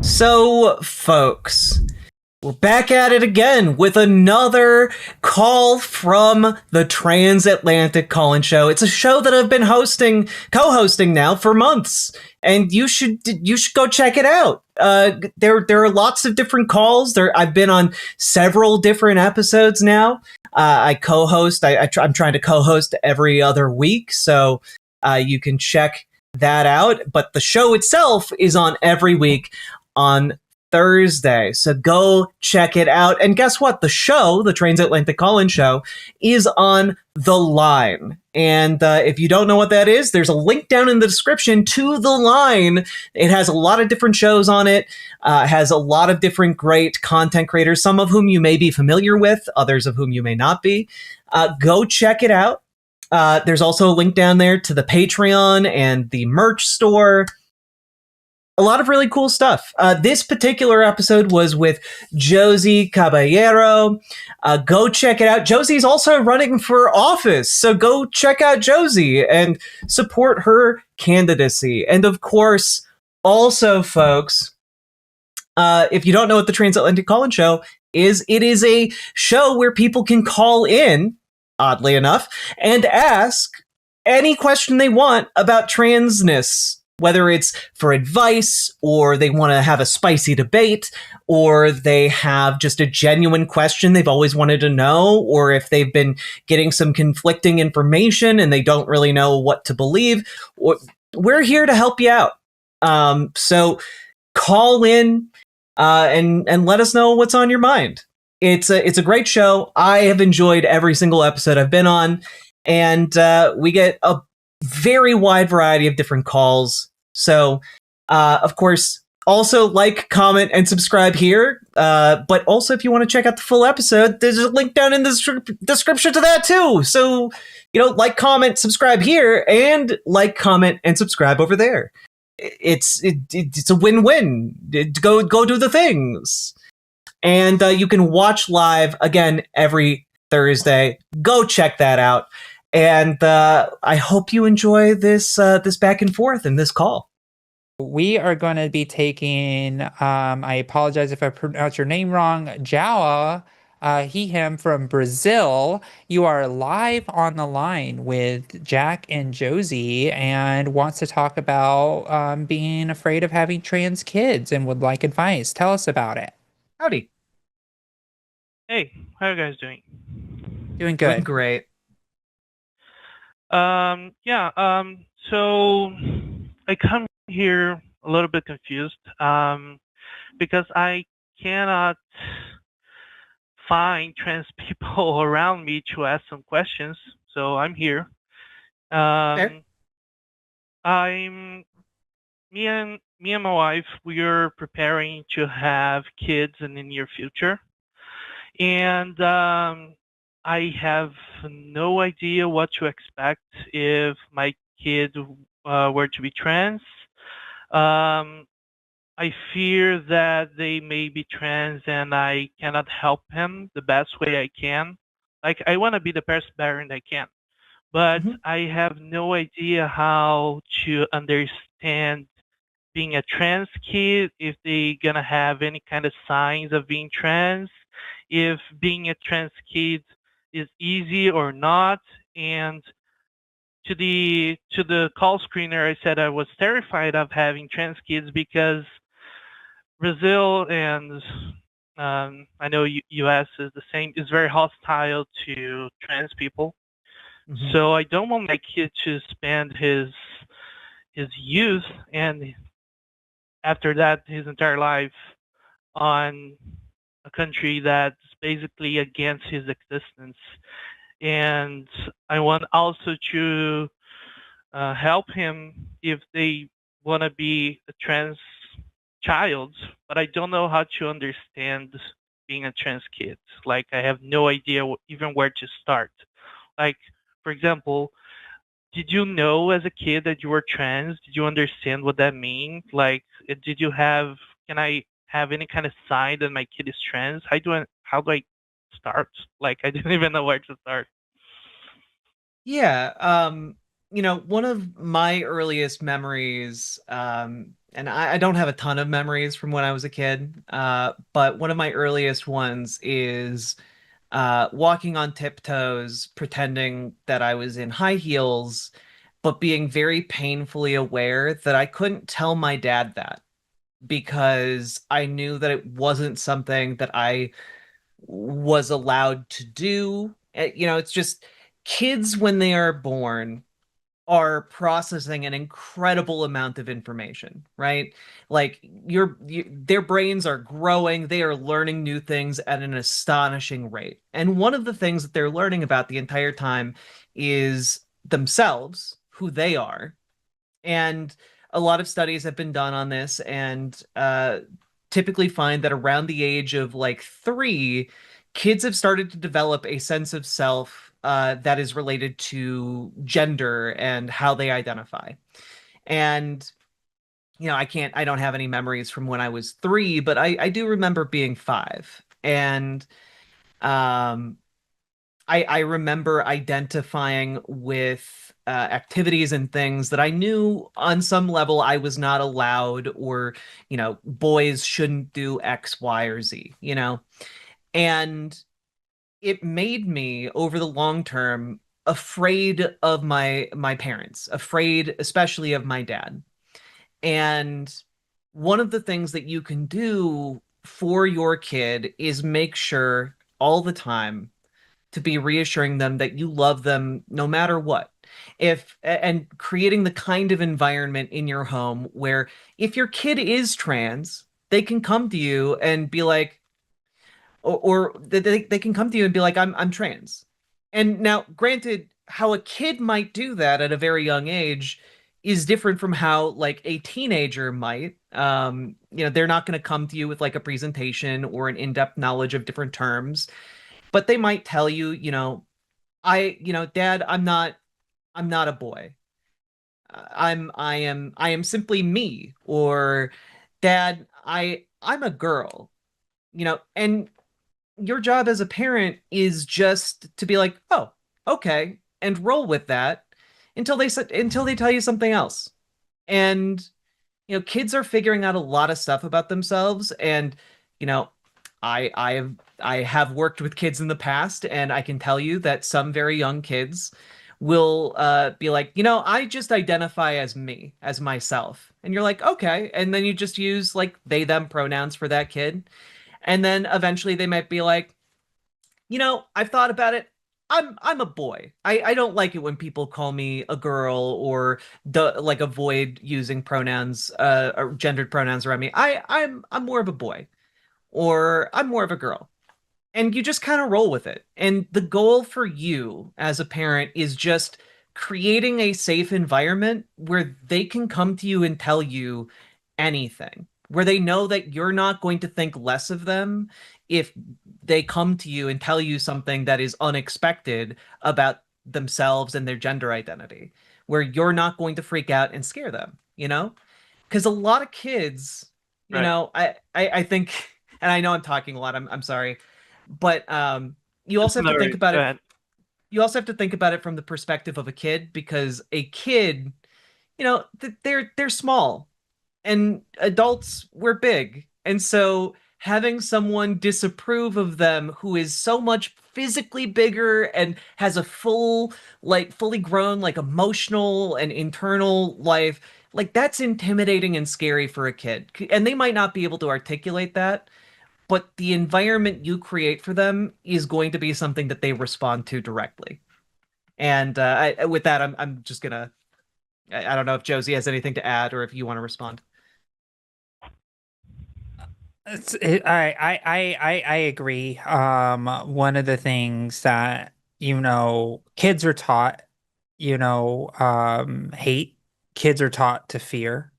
So, folks, we're back at it again with another call from the Transatlantic Call-In Show. It's a show that I've been co-hosting now for months, and you should go check it out. There are lots of different calls. I've been on several different episodes now. I co-host. I'm trying to co-host every other week, so you can check that out. But the show itself is on every week on Thursday. So go check it out. And guess what? The show, the Transatlantic Call-In Show, is on The Line. And if you don't know what that is, there's a link down in the description to The Line. It has a lot of different shows on it. Has a lot of different great content creators, some of whom you may be familiar with, others of whom you may not be. Go check it out. There's also a link down there to the Patreon and the merch store. A lot of really cool stuff. This particular episode was with Josie Caballero. Go check it out. Josie's also running for office, so go check out Josie and support her candidacy. And of course, also, folks, if you don't know what the Transatlantic Call-In Show is, it is a show where people can call in, oddly enough, and ask any question they want about transness. Whether it's for advice, or they want to have a spicy debate, or they have just a genuine question they've always wanted to know, or if they've been getting some conflicting information and they don't really know what to believe, we're here to help you out. So call in and let us know what's on your mind. It's a great show. I have enjoyed every single episode I've been on, and we get a very wide variety of different calls. So, of course, also like, comment, and subscribe here. But also, if you want to check out the full episode, there's a link down in the description to that too. So, like, comment, subscribe here, and like, comment, and subscribe over there. It's a win-win. Go do the things. And you can watch live again every Thursday. Go check that out. And I hope you enjoy this back and forth in this call. We are going to be taking, I apologize if I pronounce your name wrong, Jawa, him from Brazil. You are live on the line with Jack and Josie and wants to talk about being afraid of having trans kids and would like advice. Tell us about it. Howdy. Hey, how are you guys doing? Doing good. Doing great. So I come here a little bit confused because I cannot find trans people around me to ask some questions. So I'm here. Me and my wife, we are preparing to have kids in the near future, and I have no idea what to expect if my kid were to be trans. I fear that they may be trans and I cannot help him the best way I can. Like, I want to be the best parent I can, but I have no idea how to understand being a trans kid, if they gonna have any kind of signs of being trans, if being a trans kid is easy or not. And to the call screener, I said I was terrified of having trans kids because Brazil and I know US is the same, is very hostile to trans people. So I don't want my kid to spend his youth and after that his entire life on a country that's basically against his existence. And I want also to help him if they want to be a trans child, but I don't know how to understand being a trans kid. Like, I have no idea even where to start. Like, for example, did you know as a kid that you were trans? Did you understand what that means? Like, can I have any kind of sign that my kid is trans? How do I start? Like, I didn't even know where to start. Yeah. One of my earliest memories and I don't have a ton of memories from when I was a kid, but one of my earliest ones is walking on tiptoes, pretending that I was in high heels, but being very painfully aware that I couldn't tell my dad that because I knew that it wasn't something that I was allowed to do. It's just kids when they are born are processing an incredible amount of information, right? Like their brains are growing, they are learning new things at an astonishing rate. And one of the things that they're learning about the entire time is themselves, who they are, and a lot of studies have been done on this, and typically find that around the age of like 3, kids have started to develop a sense of self that is related to gender and how they identify. And I don't have any memories from when I was 3, but I do remember being 5. And um, I remember identifying with activities and things that I knew on some level I was not allowed, or, boys shouldn't do X, Y, or Z. And it made me, over the long term, afraid of my parents, afraid especially of my dad. And one of the things that you can do for your kid is make sure all the time to be reassuring them that you love them no matter what. If and creating the kind of environment in your home where if your kid is trans, they can come to you and be like, or they can come to you and be like, I'm trans. And now, granted, how a kid might do that at a very young age is different from how like a teenager might. They're not going to come to you with like a presentation or an in-depth knowledge of different terms, but they might tell you, Dad, I'm not a boy. I am simply me. Or, Dad, I'm a girl. And your job as a parent is just to be like, oh, okay, and roll with that until they tell you something else. And kids are figuring out a lot of stuff about themselves, and you know, I have worked with kids in the past, and I can tell you that some very young kids will be like, I just identify as me, as myself. And you're like, okay. And then you just use like they, them pronouns for that kid. And then eventually they might be like, I've thought about it. I'm a boy. I don't like it when people call me a girl, or like avoid using pronouns or gendered pronouns around me. I'm more of a boy, or I'm more of a girl. And you just kind of roll with it. And the goal for you as a parent is just creating a safe environment where they can come to you and tell you anything, where they know that you're not going to think less of them if they come to you and tell you something that is unexpected about themselves and their gender identity, where you're not going to freak out and scare them. Because a lot of kids, Right. I think, and I know I'm talking a lot, I'm sorry, but you It's also have no to think worries. about Go it. ahead. You also have to think about it from the perspective of a kid, because a kid, they're small, and adults we're big. And so having someone disapprove of them who is so much physically bigger and has a fully grown like emotional and internal life, like that's intimidating and scary for a kid. And they might not be able to articulate that, but the environment you create for them is going to be something that they respond to directly. And with that, I'm just gonna. I don't know if Josie has anything to add, or if you want to respond. I agree. One of the things that, kids are taught, hate. Kids are taught to fear.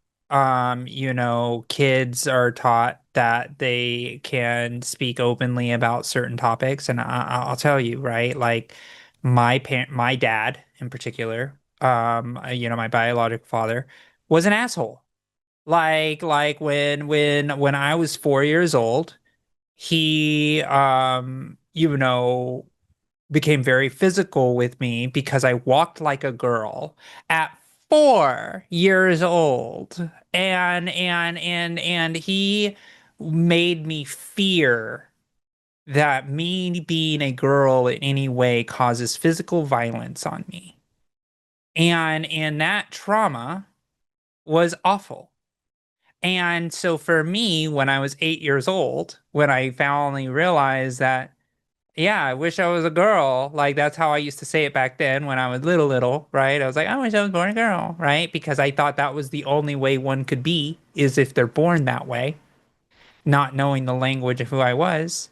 Kids are taught that they can speak openly about certain topics. And I'll tell you, right? Like my dad in particular, my biological father was an asshole. Like when I was 4 years old, he became very physical with me because I walked like a girl at 4 years old, and he made me fear that me being a girl in any way causes physical violence on me. And that trauma was awful. And so for me, when I was 8 years old, when I finally realized that, yeah, I wish I was a girl, like that's how I used to say it back then when I was little, right? I was like, I wish I was born a girl, right? Because I thought that was the only way one could be, is if they're born that way, not knowing the language of who I was.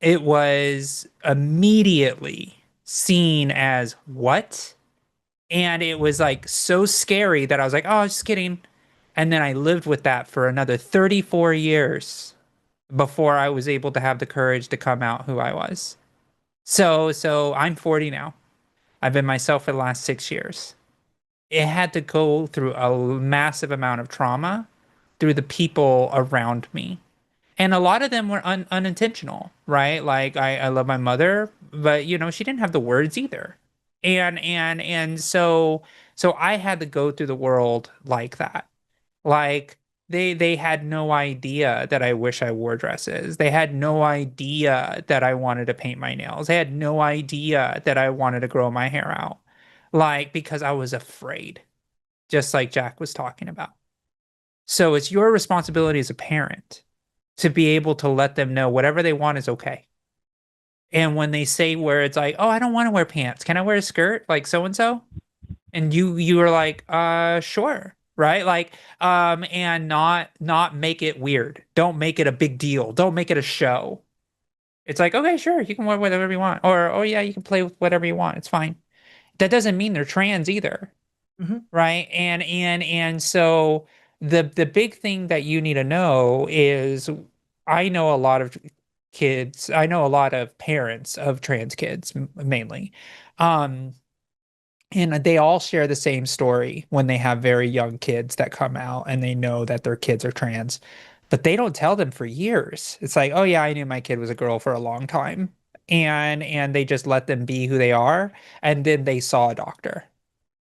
It was immediately seen as what? And it was like so scary that I was like, oh, just kidding. And then I lived with that for another 34 years before I was able to have the courage to come out who I was. So I'm 40 now. I've been myself for the last 6 years. It had to go through a massive amount of trauma through the people around me. And a lot of them were unintentional, right? Like I love my mother, but she didn't have the words either. And so I had to go through the world like that. Like they had no idea that I wish I wore dresses. They had no idea that I wanted to paint my nails. They had no idea that I wanted to grow my hair out. Like because I was afraid, just like Jack was talking about. So it's your responsibility as a parent to be able to let them know whatever they want is okay. And when they say where it's like, "Oh, I don't want to wear pants. Can I wear a skirt like so and so?" And you are like, sure, right? Like, and not make it weird. Don't make it a big deal. Don't make it a show. It's like, okay, sure, you can wear whatever you want. Or, oh yeah, you can play with whatever you want. It's fine. That doesn't mean they're trans either, Hmm. right? And so the big thing that you need to know is I know a lot of kids, I know a lot of parents of trans kids mainly. Um, and they all share the same story when they have very young kids that come out and they know that their kids are trans, but they don't tell them for years. It's like, oh yeah, I knew my kid was a girl for a long time. And they just let them be who they are. And then they saw a doctor,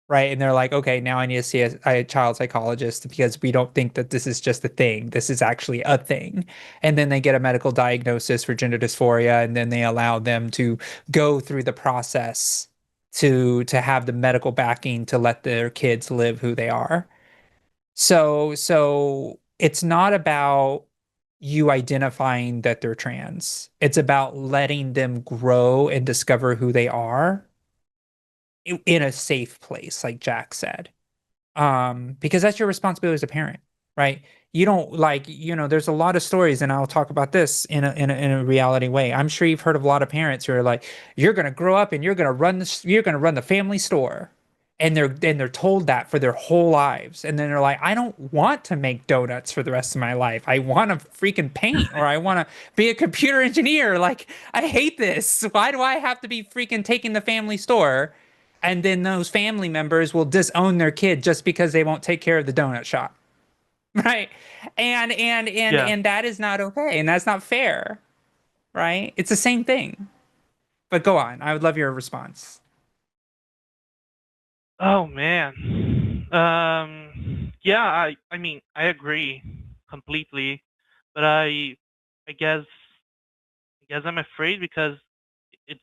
right? And they're like, okay, now I need to see a child psychologist because we don't think that this is just a thing. This is actually a thing. And then they get a medical diagnosis for gender dysphoria, and then they allow them to go through the process to have the medical backing to let their kids live who they are. So it's not about you identifying that they're trans. It's about letting them grow and discover who they are in a safe place, like Jack said. Because that's your responsibility as a parent, right? You don't like, there's a lot of stories, and I'll talk about this in a reality way. I'm sure you've heard of a lot of parents who are like, you're gonna grow up and you're gonna run the family store. And they're told that for their whole lives. And then they're like, I don't want to make donuts for the rest of my life. I want to freaking paint, or I want to be a computer engineer. Like, I hate this. Why do I have to be freaking taking the family store? And then those family members will disown their kid just because they won't take care of the donut shop. Right? And Yeah. and that is not okay, and that's not fair, right? It's the same thing. But go on. I would love your response. Oh man. Yeah, I mean, I agree completely, but I guess I'm afraid because it's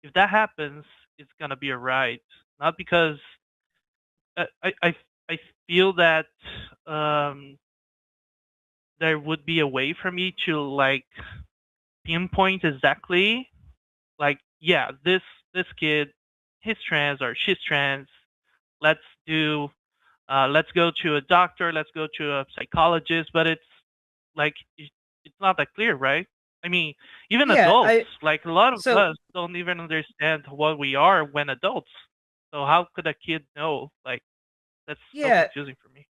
if that happens, it's gonna be a riot. Not because I I I I feel that um there would be a way for me to like pinpoint exactly like yeah, this kid, he's trans or she's trans. Let's do let's go to a doctor, let's go to a psychologist, but it's like it's not that clear, right? I mean, even Yeah, adults, I like a lot of so us don't even understand what we are when adults. So how could a kid know? Like that's so yeah, confusing for me.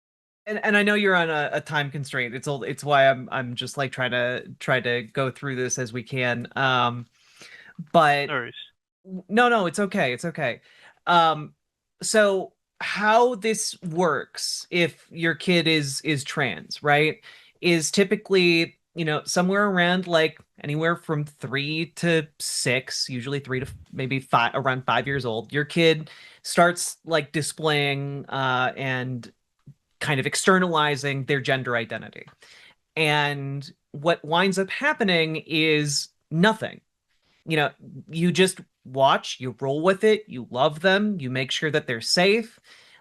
and I know you're on a time constraint. It's why I'm just like try to go through this as we can. But No worries. no, it's okay. It's okay. Um, so how this works if your kid is trans, right? Is typically somewhere around like anywhere from 3 to 6, usually 3 to maybe 5, around 5 years old, your kid starts like displaying and kind of externalizing their gender identity. And what winds up happening is nothing. you know, you just watch, you roll with it, you love them, you make sure that they're safe.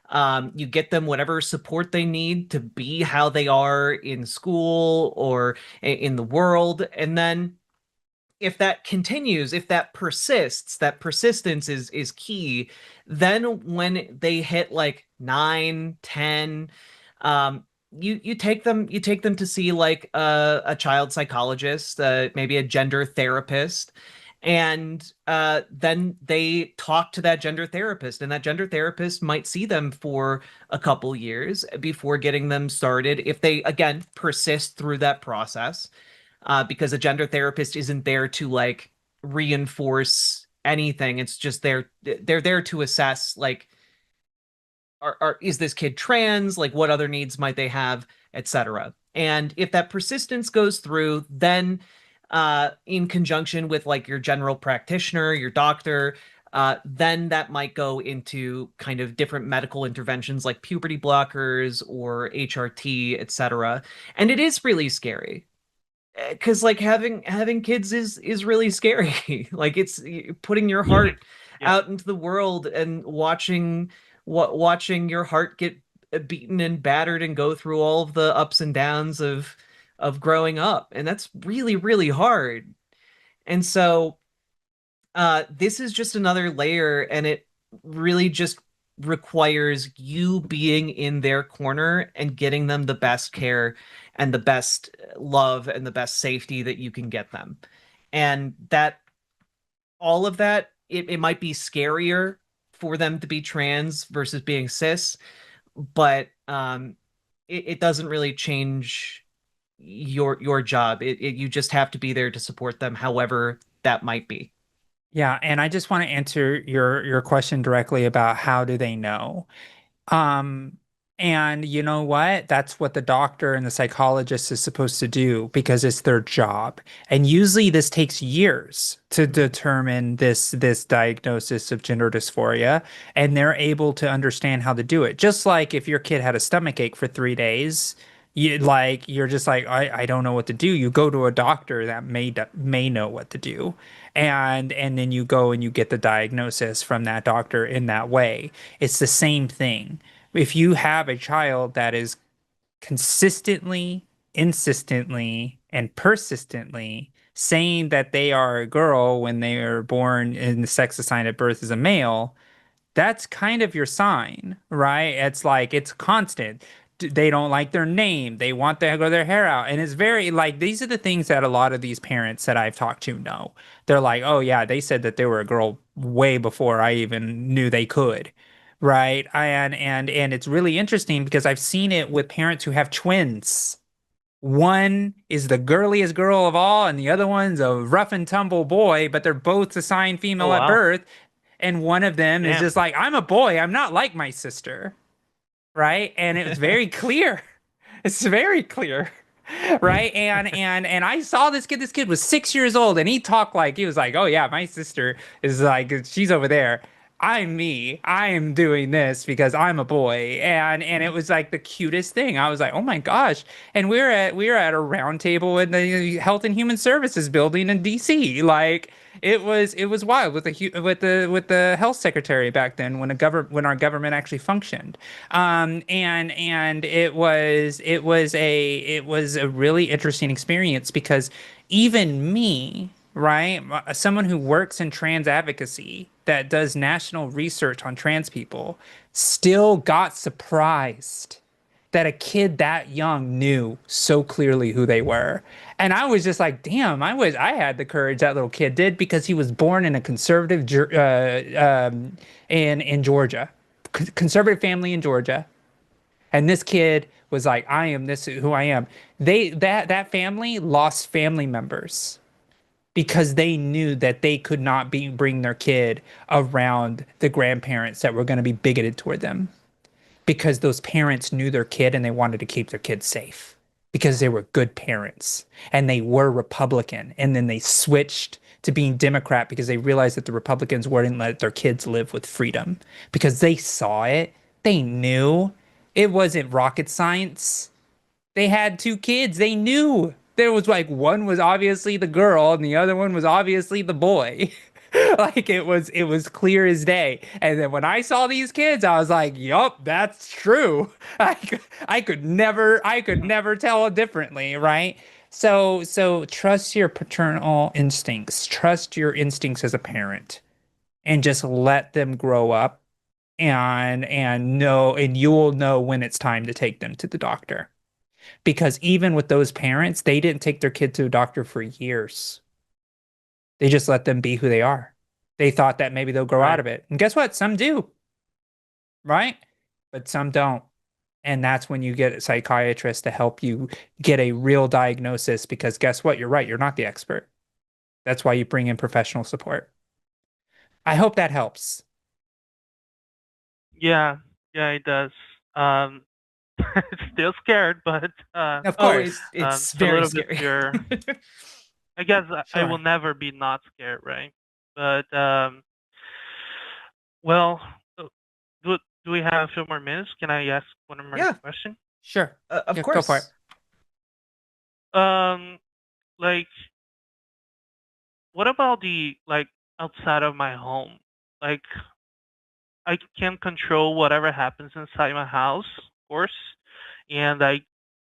You get them whatever support they need to be how they are in school or in the world. And then if that continues, if that persists, that persistence is key, then when they hit like 9, 10, um, you take them to see like a child psychologist, maybe a gender therapist, and then they talk to that gender therapist, and that gender therapist might see them for a couple years before getting them started if they again persist through that process, because a gender therapist isn't there to like reinforce anything. It's just they're there to assess like is this kid trans? Like what other needs might they have, etc. And if that persistence goes through, then in conjunction with like your general practitioner, your doctor, then that might go into kind of different medical interventions like puberty blockers or HRT, etc. And it is really scary because like having kids is really scary. Like it's putting your heart Yeah. out into the world and watching your heart get beaten and battered and go through all of the ups and downs of growing up, and that's really really hard. And so this is just another layer, and it really just requires you being in their corner and getting them the best care and the best love and the best safety that you can get them. And that all of that, it might be scarier for them to be trans versus being cis, but it doesn't really change your job. You just have to be there to support them, however that might be. Yeah, and I just want to answer your question directly about how do they know? Um, and you know what? That's what the doctor and the psychologist is supposed to do because it's their job. And usually this takes years to determine this diagnosis of gender dysphoria, and they're able to understand how to do it. Just like if your kid had a stomach ache for 3 days, you're just like I don't know what to do. You go to a doctor that may know what to do. And then you go and you get the diagnosis from that doctor in that way. It's the same thing. If you have a child that is consistently, insistently, and persistently saying that they are a girl when they are born and the sex assigned at birth is a male, that's kind of your sign, right? It's like it's constant. They don't like their name. They want to grow their hair out. And it's very like these are the things that a lot of these parents that I've talked to know. They're like, oh, yeah, they said that they were a girl way before I even knew they could. Right. And it's really interesting because I've seen it with parents who have twins. One is the girliest girl of all, and the other one's a rough and tumble boy, but they're both assigned Oh female at wow. birth. And one of them is Damn. just like, I'm a boy. I'm not like my sister. Right. And it was very clear. It's very clear. Right. And I saw this kid. This kid was 6 years old and he talked like he was like, oh, yeah, my sister is like, she's over there. I'm me. I am doing this because I'm a boy. And it was like the cutest thing. I was like, oh my gosh. And we were at a round table in the Health and Human Services building in DC. Like it was wild with the health secretary back then when our government actually functioned. And it was a really interesting experience because even me, right, someone who works in trans advocacy that does national research on trans people, still got surprised that a kid that young knew so clearly who they were. And I was just like, damn, I had the courage that little kid did because he was born in a conservative in Georgia, conservative family in Georgia. And this kid was like, I am this who I am. That family lost family members because they knew that they could not bring their kid around the grandparents that were going to be bigoted toward them because those parents knew their kid and they wanted to keep their kid safe because they were good parents and they were Republican. And then they switched to being Democrat because they realized that the Republicans wouldn't let their kids live with freedom because they saw it. They knew it wasn't rocket science. They had two kids. They knew there was like one was obviously the girl and the other one was obviously the boy. Like it was clear as day. And then when I saw these kids, I was like, "Yup, that's true." I could never tell differently, right? So trust your paternal instincts. Trust your instincts as a parent and just let them grow up and you will know when it's time to take them to the doctor. Because even with those parents, they didn't take their kid to a doctor for years. They just let them be who they are. They thought that maybe they'll grow out Right. of it. And guess what? Some do, right? But some don't. And that's when you get a psychiatrist to help you get a real diagnosis because guess what? You're right. You're not the expert. That's why you bring in professional support. I hope that helps. Yeah, yeah, it does. Um, still scared, but Of Oh, course, it's it's a very little bit scary. fear. I guess I will Sure. never be not scared, right? But well, uh, do we have a few more minutes? Can I ask one more yeah, question? Sure. of Yeah, go for it. course. Um, like, what about the like outside of my home? Like, I can control whatever happens inside my house, of course, and I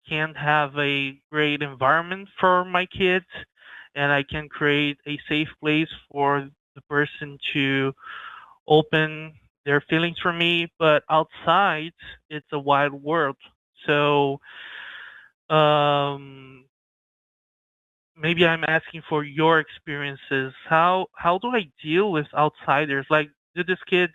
can have a great environment for my kids, and I can create a safe place for the person to open their feelings for me. But outside, it's a wide world. So, um, maybe I'm asking for your experiences. How do I deal with outsiders? Like, do these kids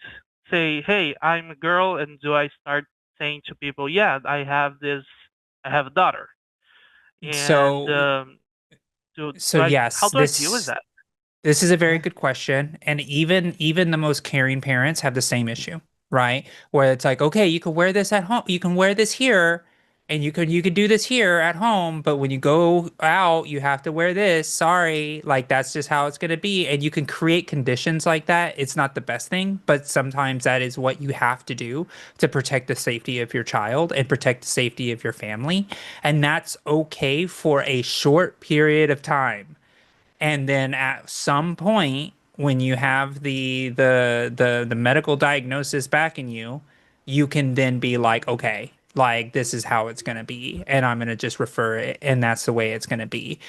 say, "Hey, I'm a girl," and do I start saying to people, "Yeah, I have a daughter," and So, so how yes, do I deal with that? this is a very Yeah. good question. And even the most caring parents have the same issue, right? Where it's like, okay, you can wear this at home, you can wear this here, and you could do this here at home, but when you go out, you have to wear this. Sorry, like that's just how it's gonna be. And you can create conditions like that. It's not the best thing, but sometimes that is what you have to do to protect the safety of your child and protect the safety of your family. And that's okay for a short period of time, and then at some point when you have the medical diagnosis backing you, you can then be like, okay, like this is how it's going to be and I'm going to just refer it and that's the way it's going to be.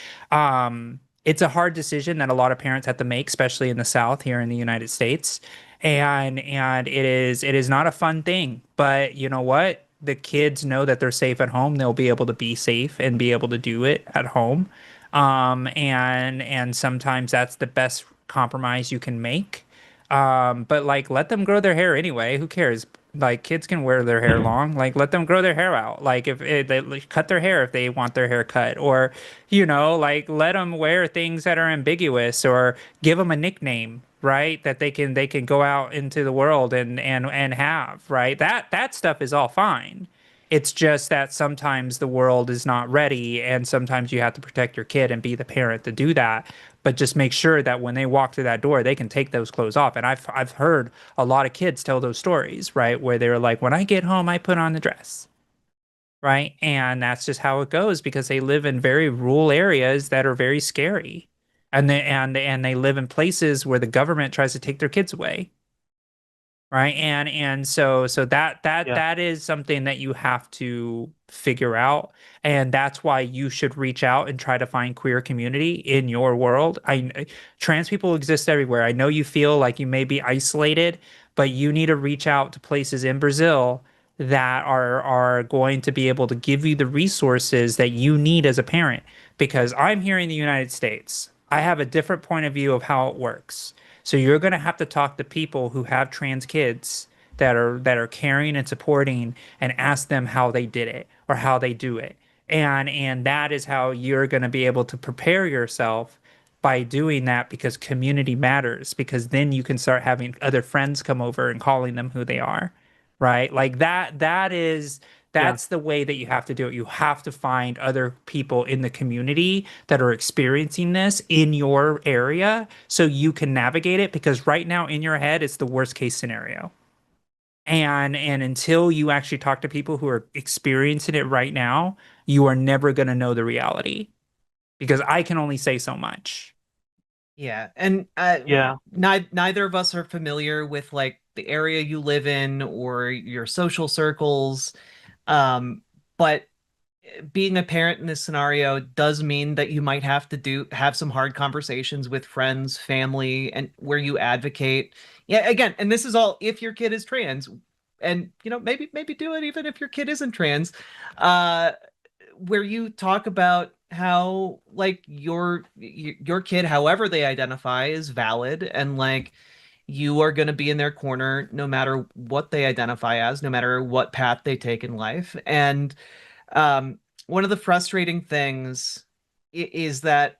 It's a hard decision that a lot of parents have to make, especially in the South here in the United States. And it is not a fun thing, but you know what? The kids know that they're safe at home. They'll be able to be safe and be able to do it at home. And sometimes that's the best compromise you can make. But like let them grow their hair anyway. Who cares? Like kids can wear their hair long. Like let them grow their hair out. Like if they like, cut their hair if they want their hair cut, or like let them wear things that are ambiguous, or give them a nickname, right? That they can go out into the world and have, right? That stuff is all fine. It's just that sometimes the world is not ready, and sometimes you have to protect your kid and be the parent to do that. But just make sure that when they walk through that door, they can take those clothes off. And I've heard a lot of kids tell those stories, right? Where they're like, when I get home, I put on the dress, right? And that's just how it goes because they live in very rural areas that are very scary. And they live in places where the government tries to take their kids away, right? And so Yeah. that is something that you have to figure out, and that's why you should reach out and try to find queer community in your world. Trans people exist everywhere. I know you feel like you may be isolated, but you need to reach out to places in Brazil that are going to be able to give you the resources that you need as a parent, because I'm here in the United States. I have a different point of view of how it works. So you're going to have to talk to people who have trans kids that are caring and supporting, and ask them how they did it or how they do it. And that is how you're going to be able to prepare yourself by doing that, because community matters, because then you can start having other friends come over and calling them who they are, right? Like Yeah. That's the way that you have to do it. You have to find other people in the community that are experiencing this in your area so you can navigate it, because right now in your head it's the worst case scenario. And until you actually talk to people who are experiencing it right now, you are never going to know the reality, because I can only say so much. Yeah, and Yeah. neither of us are familiar with like the area you live in or your social circles. Um, but being a parent in this scenario does mean that you might have to have some hard conversations with friends, family, and where you advocate. Yeah, again, and this is all if your kid is trans, and maybe do it even if your kid isn't trans. Uh, where you talk about how like your kid, however they identify, is valid, and like you are going to be in their corner no matter what they identify as, no matter what path they take in life. And um, one of the frustrating things is that,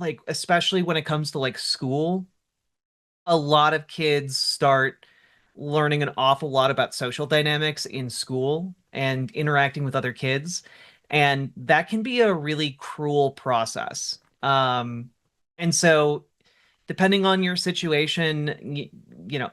like, especially when it comes to like school, a lot of kids start learning an awful lot about social dynamics in school and interacting with other kids. And that can be a really cruel process. And so, depending on your situation, you know,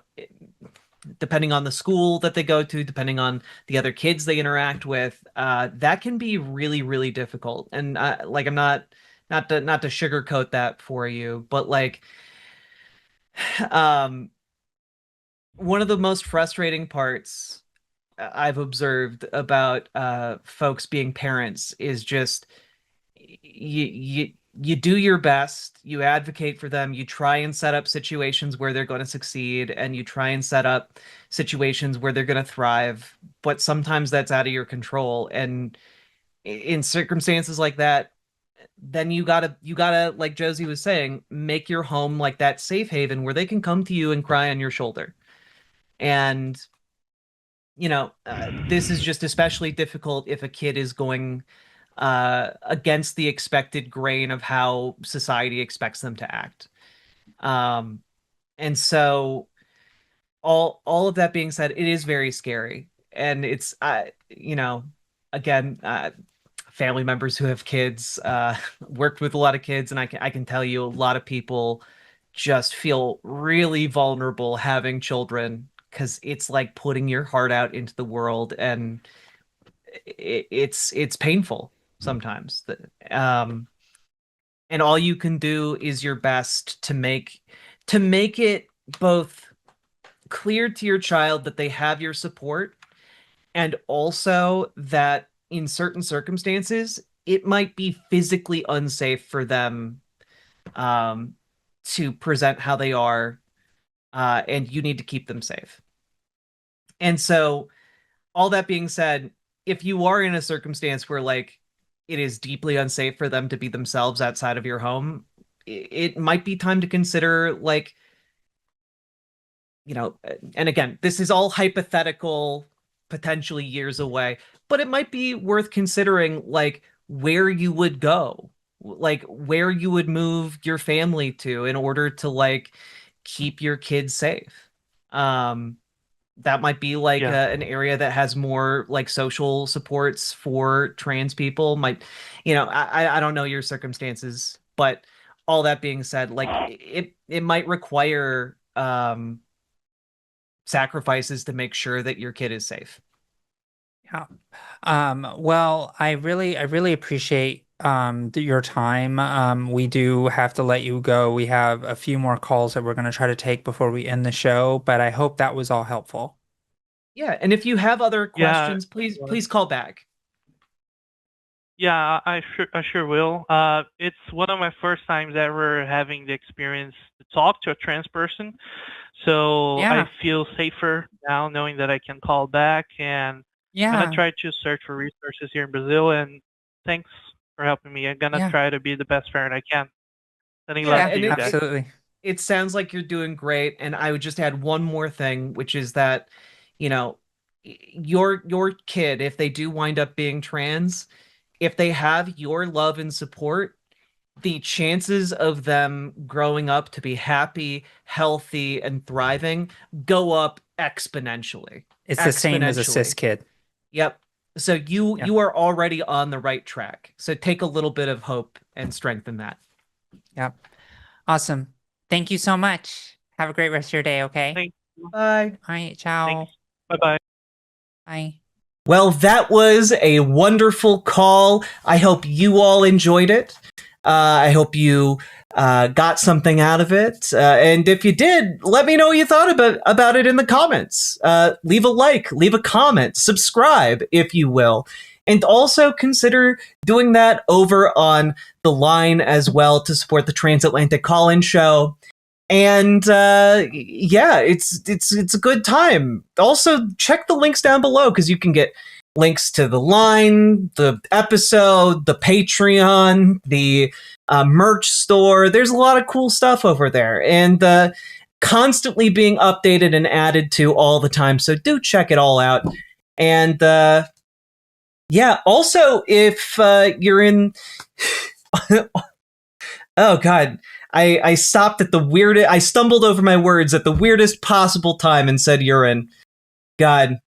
depending on the school that they go to, depending on the other kids they interact with, that can be really, really difficult. And like, I'm not to sugarcoat that for you, but like, um, one of the most frustrating parts I've observed about folks being parents is just you do your best, you advocate for them, you try and set up situations where they're going to succeed, and you try and set up situations where they're going to thrive, but sometimes that's out of your control. And in circumstances like that, then you gotta, like Josie was saying, make your home like that safe haven where they can come to you and cry on your shoulder. And this is just especially difficult if a kid is going against the expected grain of how society expects them to act. Um, and so all of that being said, it is very scary, and it's again, family members who have kids, worked with a lot of kids, and I can tell you a lot of people just feel really vulnerable having children because it's like putting your heart out into the world, and it's painful sometimes. Um, and all you can do is your best to make it both clear to your child that they have your support, and also that in certain circumstances it might be physically unsafe for them um, to present how they are, and you need to keep them safe. And so, all that being said, if you are in a circumstance where like it is deeply unsafe for them to be themselves outside of your home, it might be time to consider like, and again, this is all hypothetical, potentially years away, but it might be worth considering like where you would go, like where you would move your family to in order to like keep your kids safe. Um, that might be like Yeah. an area that has more like social supports for trans people. I don't know your circumstances, but all that being said, like it might require sacrifices to make sure that your kid is safe. Yeah. Well, I really appreciate your time. We do have to let you go. We have a few more calls that we're going to try to take before we end the show, but I hope that was all helpful. Yeah, and if you have other Yeah. questions, please call back. Yeah, I sure will. It's one of my first times ever having the experience to talk to a trans person, so I Yeah. feel safer now knowing that I can call back, and I'm gonna Yeah. try to search for resources here in Brazil. And thanks for helping me. I'm gonna Yeah. try to be the best parent I can. Sending Yeah, love Yeah, to and you it, guys. it absolutely. it sounds like you're doing great. And I would just add one more thing, which is that, you know, your kid, if they do wind up being trans, if they have your love and support, the chances of them growing up to be happy, healthy, and thriving go up exponentially. It's the same as a cis Exponentially. kid. Yep. So you are already on the right track. So take a little bit of hope and strengthen that. Yep. Awesome. Thank you so much. Have a great rest of your day, okay? Thank you. Bye. All right, ciao. Thanks. Bye-bye. Bye. Well, that was a wonderful call. I hope you all enjoyed it. I hope you got something out of it. And if you did, let me know what you thought about it in the comments. Leave a like, leave a comment, subscribe, if you will. And also consider doing that over on the line as well to support the Transatlantic Call-In Show. And yeah, it's a good time. Also, check the links down below because you can get links to the line, the episode, the Patreon, the merch store. There's a lot of cool stuff over there, and constantly being updated and added to all the time. So do check it all out. And yeah, also if you're in, oh god. I stopped at the weirdest. I stumbled over my words at the weirdest possible time and said urine. God.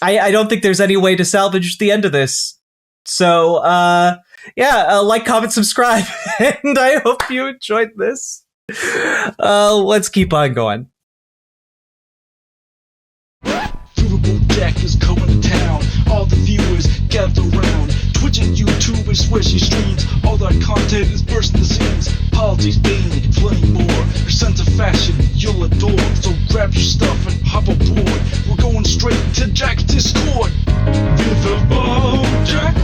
I don't think there's any way to salvage the end of this. So, yeah, like, comment, subscribe, and I hope you enjoyed this. Let's keep on going. Riverboat Jack is coming to town. All the viewers gather around. Twitch and YouTube is where she streams. All that content is bursting the seams. Politics, gaming, and plenty more. Her sense of fashion you'll adore. So grab your stuff and hop aboard. We're going straight to Jack's Discord. Riverboat Jack.